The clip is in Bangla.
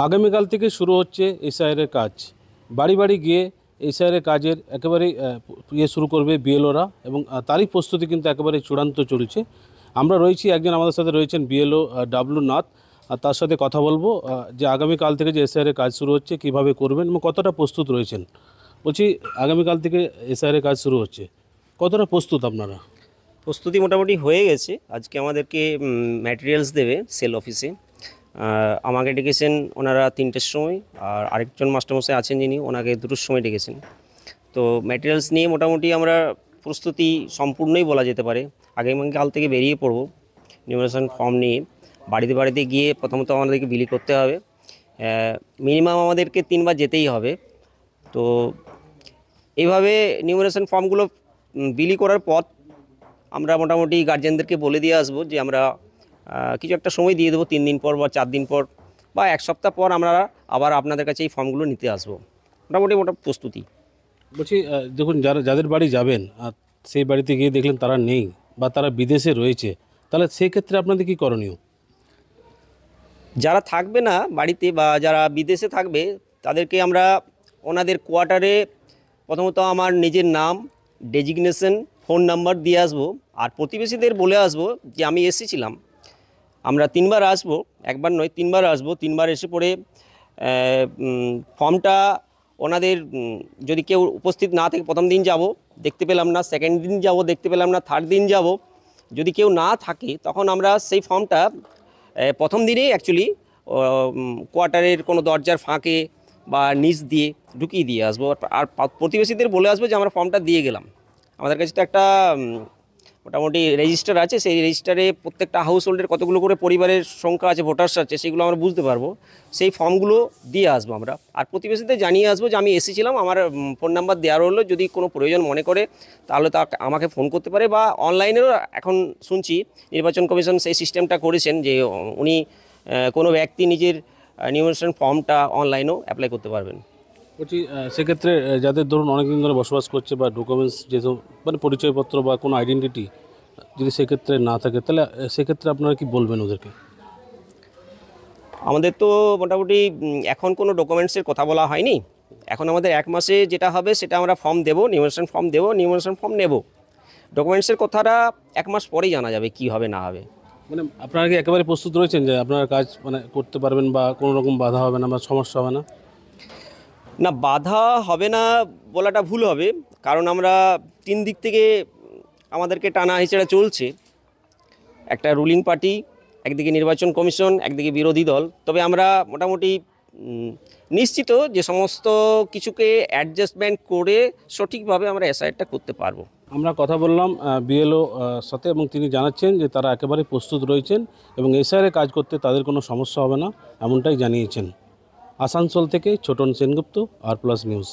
আগামীকাল থেকে শুরু হচ্ছে এসআইআরের কাজ। বাড়ি বাড়ি গিয়ে এসআইআরের কাজের একেবারেই শুরু করবে বিএলওরা এবং তারই প্রস্তুতি কিন্তু একেবারে চূড়ান্ত চলছে। আমরা রয়েছি, একজন আমাদের সাথে রয়েছেন বিএলও ডাব্লু নাথ, আর তার সাথে কথা বলবো যে আগামীকাল থেকে যে এসআইআরের কাজ শুরু হচ্ছে কীভাবে করবেন এবং কতটা প্রস্তুত রয়েছেন। বলছি, আগামীকাল থেকে এসআইআরের কাজ শুরু হচ্ছে, কতটা প্রস্তুত আপনারা? প্রস্তুতি মোটামুটি হয়ে গেছে। আজকে আমাদেরকে ম্যাটেরিয়ালস দেবে সেল অফিসে। আমাকে ডেকেছেন ওনারা 3টের সময়, আর আরেকজন মাস্টারমশাই আছেন যিনি ওনাকে 2টোর সময় ডেকেছেন। তো ম্যাটেরিয়ালস নিয়ে মোটামুটি আমরা প্রস্তুতি সম্পূর্ণই বলা যেতে পারে। আগামীকাল থেকে বেরিয়ে পড়ব নিউমারেশন ফর্ম নিয়ে। বাড়িতে বাড়িতে গিয়ে প্রথমত আমাদেরকে বিলি করতে হবে। মিনিমাম আমাদেরকে 3বার যেতেই হবে। তো এইভাবে নিউমারেশন ফর্মগুলো বিলি করার পর আমরা মোটামুটি গার্জেনদেরকে বলে দিয়ে আসবো যে আমরা কিছু একটা সময় দিয়ে দেবো, 3 দিন পর বা 4 দিন পর বা 1 সপ্তাহ পর আমরা আবার আপনাদের কাছে এই ফর্মগুলো নিতে আসবো। মোটামুটি প্রস্তুতি। বলছি, দেখুন, যাদের বাড়ি যাবেন আর সেই বাড়িতে গিয়ে দেখলেন তারা নেই বা তারা বিদেশে রয়েছে, তাহলে সেই ক্ষেত্রে আপনাদের কী করণীয়? যারা থাকবে না বাড়িতে বা যারা বিদেশে থাকবে তাদেরকে আমরা ওনাদের কোয়ার্টারে প্রথমত আমার নিজের নাম, ডেজিগনেশন, ফোন নাম্বার দিয়ে আসবো। আর প্রতিবেশীদের বলে আসবো যে আমি এসেছিলাম, আমরা 3বার আসবো, একবার নয় 3বার আসবো। 3বার এসে পড়ে ফর্মটা ওনাদের যদি কেউ উপস্থিত না থাকে, প্রথম দিন যাব দেখতে পেলাম না, সেকেন্ড দিন যাব দেখতে পেলাম না, থার্ড দিন যাব, যদি কেউ না থাকে তখন আমরা সেই ফর্মটা প্রথম দিনেই অ্যাকচুয়ালি কোয়ার্টারের কোনো দরজার ফাঁকে বা নিচ দিয়ে ঢুকিয়ে দিয়ে আসবো। আর প্রতিবেশীদের বলে আসবো যে আমরা ফর্মটা দিয়ে গেলাম। আমাদের কাছে তো একটা মোটামুটি রেজিস্টার আছে, সেই রেজিস্টারে প্রত্যেকটা হাউস হোল্ডের কতগুলো করে পরিবারের সংখ্যা আছে, ভোটার্স আছে, সেগুলো আমরা বুঝতে পারবো। সেই ফর্মগুলো দিয়ে আসবো আমরা। আর প্রতিবেশীদের জানিয়ে আসবো যে আমি এসেছিলাম, আমার ফোন নাম্বার দেওয়া রইলো, যদি কোনো প্রয়োজন মনে করে তাহলে তা আমাকে ফোন করতে পারে। বা অনলাইনেরও এখন শুনছি নির্বাচন কমিশন সেই সিস্টেমটা করেছেন যে উনি কোনো ব্যক্তি নিজের নিউমারেশন ফর্মটা অনলাইনেও অ্যাপ্লাই করতে পারবেন। বলছি, সেক্ষেত্রে যাদের ধরুন অনেকদিন ধরে বসবাস করছে বা ডকুমেন্টস যেসব মানে পরিচয়পত্র বা কোনো আইডেন্টিটি যদি সেক্ষেত্রে না থাকে, তাহলে সেক্ষেত্রে আপনারা কি বলবেন ওদেরকে? আমাদের তো মোটামুটি এখন কোনো ডকুমেন্টসের কথা বলা হয়নি। এখন আমাদের 1 মাসে যেটা হবে সেটা আমরা ফর্ম দেবো, নিউমারেশন ফর্ম দেবো, নিউমারেশন ফর্ম নেব। ডকুমেন্টসের কথাটা 1 মাস পরেই জানা যাবে কী হবে না হবে। মানে আপনারা কি একেবারে প্রস্তুত রয়েছেন যে আপনারা কাজ মানে করতে পারবেন বা কোনো রকম বাধা হবে না বা সমস্যা হবে না? না, বাধা হবে না বলাটা ভুল হবে, কারণ আমরা 3 দিক থেকে আমাদেরকে টানা হিচড়া চলছে। একটা রুলিং পার্টি, একদিকে নির্বাচন কমিশন, একদিকে বিরোধী দল। তবে আমরা মোটামুটি নিশ্চিত যে সমস্ত কিছুকে অ্যাডজাস্টমেন্ট করে সঠিকভাবে আমরা এসআইআরটা করতে পারবো। আমরা কথা বললাম বিএলও সাথে, এবং তিনি জানাচ্ছেন যে তারা একেবারে প্রস্তুত রয়েছেন এবং এসআইআরে কাজ করতে তাদের কোনো সমস্যা হবে না, এমনটাই জানিয়েছেন। আসানসোল থেকে ছোটন সেনগুপ্ত, আর প্লাস নিউজ।